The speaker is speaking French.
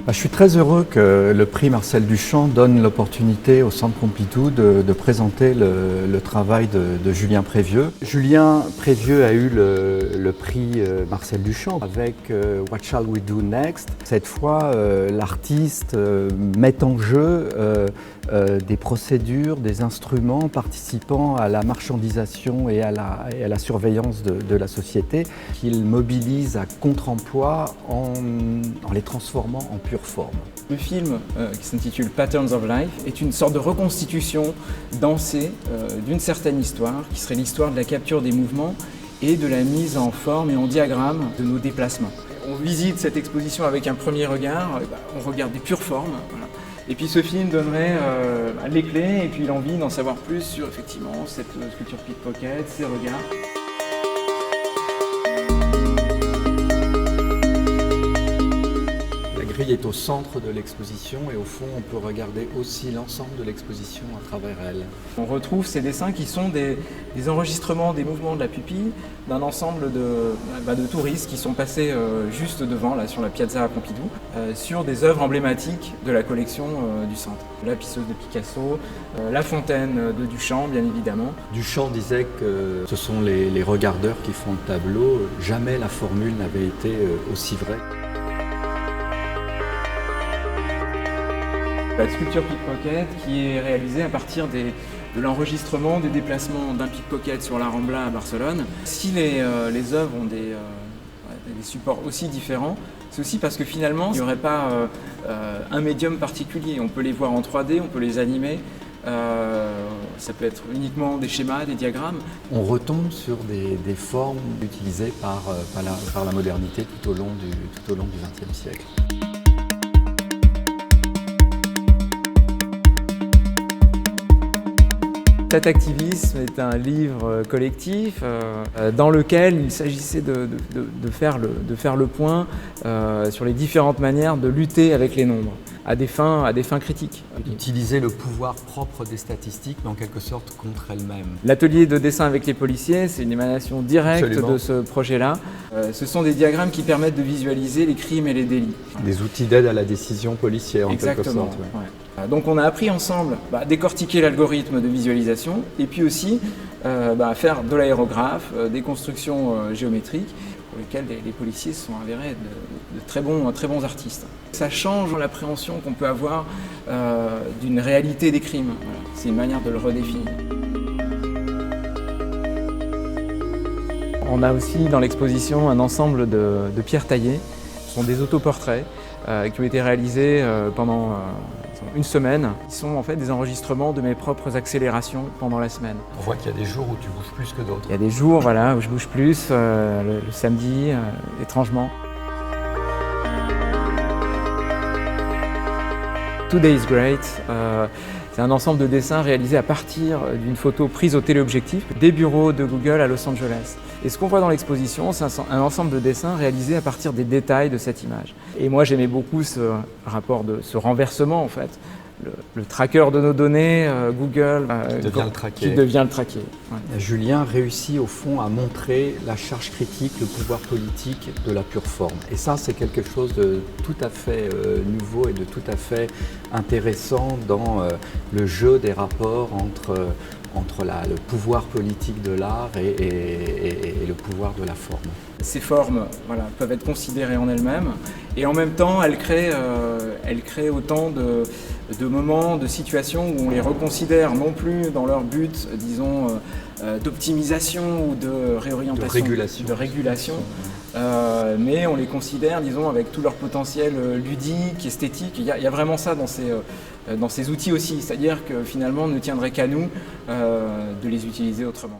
Je suis très heureux que le prix Marcel Duchamp donne l'opportunité au Centre Pompidou de présenter le travail de Julien Prévieux. Julien Prévieux a eu le prix Marcel Duchamp avec What Shall We Do Next. Cette fois, l'artiste met en jeu des procédures, des instruments participant à la marchandisation et à la surveillance de la société qu'il mobilise à contre-emploi en les transformant en pure forme. Le film, qui s'intitule Patterns of Life, est une sorte de reconstitution dansée d'une certaine histoire, qui serait l'histoire de la capture des mouvements et de la mise en forme et en diagramme de nos déplacements. On visite cette exposition avec un premier regard, on regarde des pures formes. Voilà. Et puis ce film donnerait les clés et puis l'envie d'en savoir plus sur effectivement cette sculpture pickpocket, ses regards. La grille est au centre de l'exposition et au fond on peut regarder aussi l'ensemble de l'exposition à travers elle. On retrouve ces dessins qui sont des enregistrements des mouvements de la pupille d'un ensemble de touristes qui sont passés juste devant, là, sur la piazza Pompidou, sur des œuvres emblématiques de la collection du centre. La pisseuse de Picasso, la fontaine de Duchamp bien évidemment. Duchamp disait que ce sont les regardeurs qui font le tableau, jamais la formule n'avait été aussi vraie. La sculpture pickpocket qui est réalisée à partir de l'enregistrement des déplacements d'un pickpocket sur la Rambla à Barcelone. Si les œuvres ont des supports aussi différents, c'est aussi parce que finalement il n'y aurait pas un médium particulier. On peut les voir en 3D, on peut les animer. Ça peut être uniquement des schémas, des diagrammes. On retombe sur des formes utilisées par la modernité tout au long du XXe siècle. Cet activisme est un livre collectif dans lequel il s'agissait de faire le point sur les différentes manières de lutter avec les nombres à des fins critiques. Utiliser le pouvoir propre des statistiques, mais en quelque sorte contre elles-mêmes. L'atelier de dessin avec les policiers, c'est une émanation directe Absolument. de ce projet-là. Ce sont des diagrammes qui permettent de visualiser les crimes et les délits. Des outils d'aide à la décision policière, en quelque sorte. Ouais. Donc on a appris ensemble à décortiquer l'algorithme de visualisation et puis aussi à faire de l'aérographe, des constructions géométriques pour lesquelles les policiers sont avérés de très bons artistes. Ça change l'appréhension qu'on peut avoir d'une réalité des crimes. Voilà. C'est une manière de le redéfinir. On a aussi dans l'exposition un ensemble de pierres taillées. Ce sont des autoportraits qui ont été réalisés pendant une semaine. Ils sont en fait des enregistrements de mes propres accélérations pendant la semaine. On voit qu'il y a des jours où tu bouges plus que d'autres. Il y a des jours où je bouge plus, le samedi, étrangement. Today is Great, c'est un ensemble de dessins réalisés à partir d'une photo prise au téléobjectif des bureaux de Google à Los Angeles. Et ce qu'on voit dans l'exposition, c'est un ensemble de dessins réalisés à partir des détails de cette image. Et moi j'aimais beaucoup ce rapport ce renversement en fait. Le tracker de nos données, Google, qui devient le traquer. Ouais. Julien réussit au fond à montrer la charge critique, le pouvoir politique de la pure forme. Et ça, c'est quelque chose de tout à fait nouveau et de tout à fait intéressant dans le jeu des rapports entre le pouvoir politique de l'art et le pouvoir de la forme. Ces formes peuvent être considérées en elles-mêmes et en même temps elles créent autant de moments, de situations où on les reconsidère non plus dans leur but, disons, d'optimisation ou de réorientation, de régulation, mais on les considère, disons, avec tout leur potentiel ludique, esthétique. Il y a vraiment ça dans ces outils aussi, c'est-à-dire que finalement, il ne tiendrait qu'à nous de les utiliser autrement.